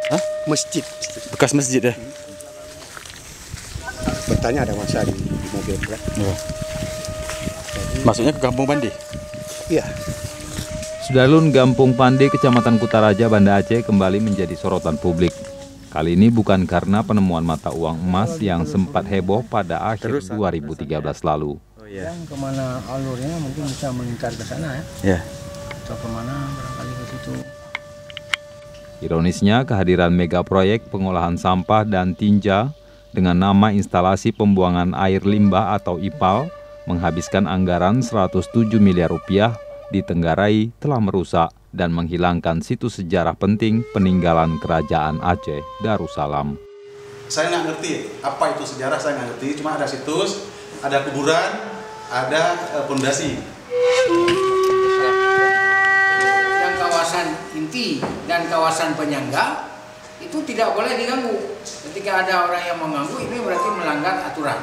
Hah? Masjid. Bekas masjid ya? Bertanya ada masa di mobil kan? Ya. Masuknya ke Kampung Pandi? Iya. Sudarlun Gampung Pandi, Kecamatan Kutaraja, Banda Aceh kembali menjadi sorotan publik. Kali ini bukan karena penemuan mata uang emas yang sempat heboh pada akhir 2013 lalu. Oh iya. Yang kemana alurnya mungkin bisa melingkar ke sana ya. Ya. Atau kemana barangkali ke situ. Ironisnya, kehadiran mega proyek pengolahan sampah dan tinja dengan nama instalasi pembuangan air limbah atau IPAL menghabiskan anggaran 107 miliar rupiah di Tenggarai telah merusak dan menghilangkan situs sejarah penting peninggalan Kerajaan Aceh Darussalam. Saya nggak ngerti apa itu sejarah, saya nggak ngerti. Cuma ada situs, ada kuburan, ada pondasi. Yang kawasan inti dan kawasan penyangga itu tidak boleh diganggu. Ketika ada orang yang mengganggu, ini berarti melanggar aturan.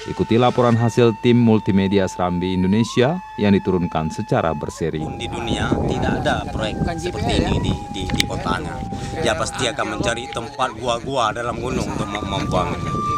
Ikuti laporan hasil tim multimedia Serambi Indonesia yang diturunkan secara berseri. Di dunia tidak ada proyek seperti ini di kotanya. Dia pasti akan mencari tempat gua-gua dalam gunung untuk membuang ini.